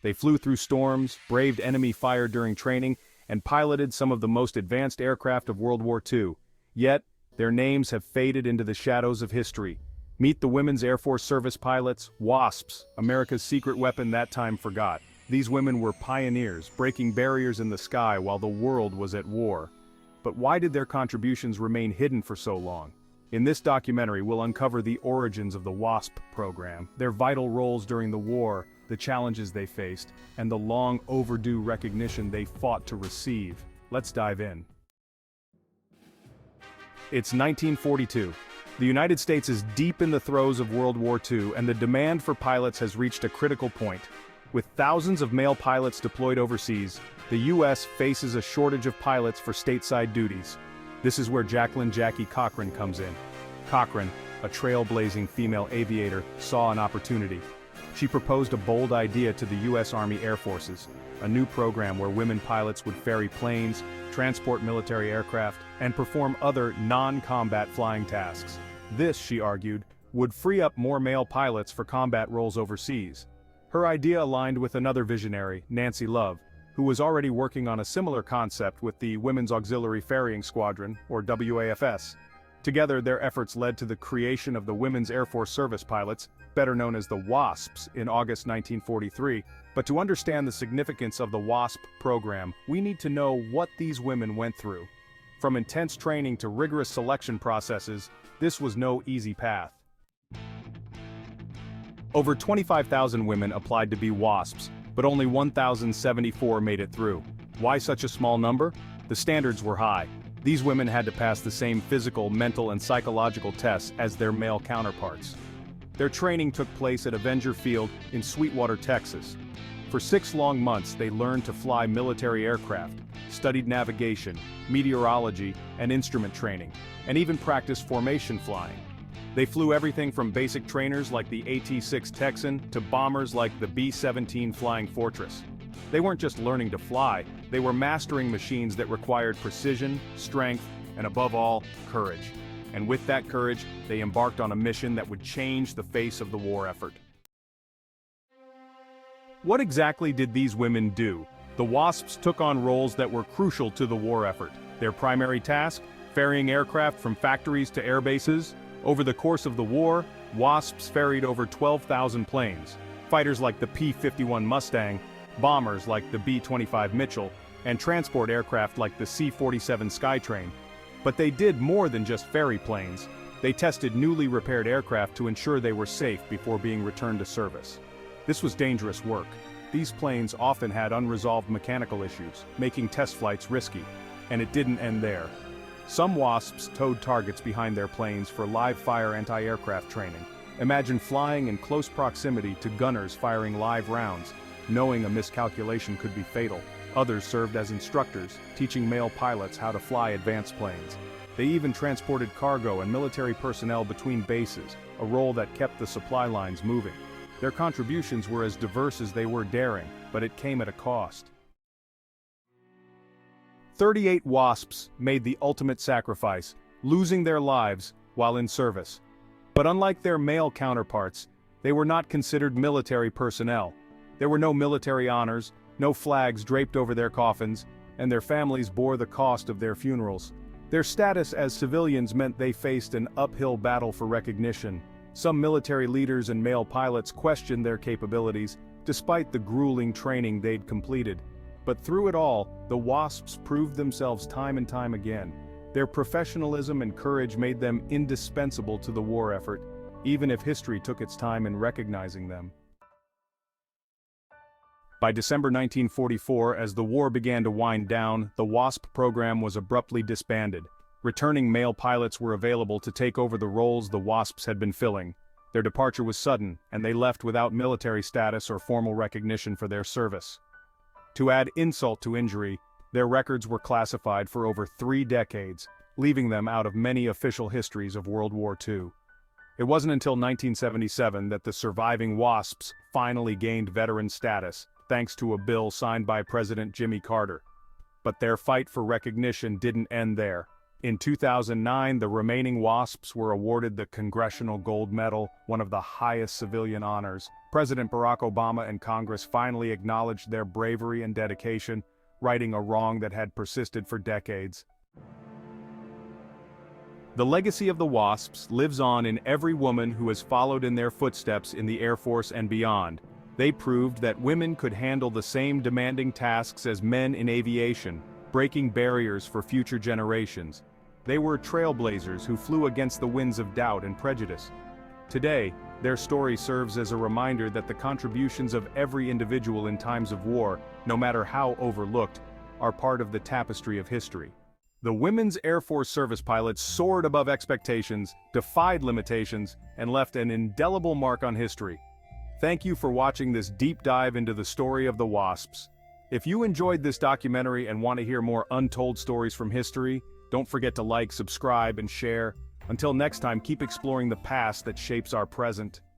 They flew through storms, braved enemy fire during training, and piloted some of the most advanced aircraft of World War II. Yet, their names have faded into the shadows of history. Meet the Women's Air Force Service pilots, WASPs, America's secret weapon that time forgot. These women were pioneers, breaking barriers in the sky while the world was at war. But why did their contributions remain hidden for so long? In this documentary, we'll uncover the origins of the WASP program, their vital roles during the war, the challenges they faced, and the long overdue recognition they fought to receive. Let's dive in. It's 1942. The United States is deep in the throes of World War II, and the demand for pilots has reached a critical point. With thousands of male pilots deployed overseas, the U.S. faces a shortage of pilots for stateside duties. This is where Jackie Cochran comes in. Cochran, a trailblazing female aviator, saw an opportunity. She proposed a bold idea to the U.S. Army Air Forces, a new program where women pilots would ferry planes, transport military aircraft, and perform other non-combat flying tasks. This, she argued, would free up more male pilots for combat roles overseas. Her idea aligned with another visionary, Nancy Love, who was already working on a similar concept with the Women's Auxiliary Ferrying Squadron, or WAFS. Together, their efforts led to the creation of the Women's Air Force Service Pilots, better known as the WASPs, in August 1943. But to understand the significance of the WASP program, we need to know what these women went through. From intense training to rigorous selection processes, this was no easy path. Over 25,000 women applied to be WASPs, but only 1,074 made it through. Why such a small number? The standards were high. These women had to pass the same physical, mental, and psychological tests as their male counterparts. Their training took place at Avenger Field in Sweetwater, Texas. For 6 long months, they learned to fly military aircraft, studied navigation, meteorology, and instrument training, and even practiced formation flying. They flew everything from basic trainers like the AT-6 Texan to bombers like the B-17 Flying Fortress. They weren't just learning to fly, they were mastering machines that required precision, strength, and above all, courage. And with that courage, they embarked on a mission that would change the face of the war effort. What exactly did these women do? The WASPs took on roles that were crucial to the war effort. Their primary task? Ferrying aircraft from factories to air bases. Over the course of the war, WASPs ferried over 12,000 planes, fighters like the P-51 Mustang, bombers like the B-25 Mitchell, and transport aircraft like the C-47 Skytrain. But they did more than just ferry planes. They tested newly repaired aircraft to ensure they were safe before being returned to service. This was dangerous work. These planes often had unresolved mechanical issues, making test flights risky. And it didn't end there. Some WASPs towed targets behind their planes for live-fire anti-aircraft training. Imagine flying in close proximity to gunners firing live rounds, knowing a miscalculation could be fatal. Others served as instructors, teaching male pilots how to fly advanced planes. They even transported cargo and military personnel between bases, a role that kept the supply lines moving. Their contributions were as diverse as they were daring, but it came at a cost. 38 WASPs made the ultimate sacrifice, losing their lives while in service. But unlike their male counterparts, they were not considered military personnel. There were no military honors, no flags draped over their coffins, and their families bore the cost of their funerals. Their status as civilians meant they faced an uphill battle for recognition. Some military leaders and male pilots questioned their capabilities, despite the grueling training they'd completed. But through it all, the WASPs proved themselves time and time again. Their professionalism and courage made them indispensable to the war effort, even if history took its time in recognizing them. By December 1944, as the war began to wind down, the WASP program was abruptly disbanded. Returning male pilots were available to take over the roles the WASPs had been filling. Their departure was sudden, and they left without military status or formal recognition for their service. To add insult to injury, their records were classified for over 3 decades, leaving them out of many official histories of World War II. It wasn't until 1977 that the surviving WASPs finally gained veteran status, thanks to a bill signed by President Jimmy Carter. But their fight for recognition didn't end there. In 2009, the remaining WASPs were awarded the Congressional Gold Medal, one of the highest civilian honors. President Barack Obama and Congress finally acknowledged their bravery and dedication, righting a wrong that had persisted for decades. The legacy of the WASPs lives on in every woman who has followed in their footsteps in the Air Force and beyond. They proved that women could handle the same demanding tasks as men in aviation, breaking barriers for future generations. They were trailblazers who flew against the winds of doubt and prejudice. Today, their story serves as a reminder that the contributions of every individual in times of war, no matter how overlooked, are part of the tapestry of history. The women's Air Force service pilots soared above expectations, defied limitations, and left an indelible mark on history. Thank you for watching this deep dive into the story of the WASPs. If you enjoyed this documentary and want to hear more untold stories from history, don't forget to like, subscribe, and share. Until next time, keep exploring the past that shapes our present.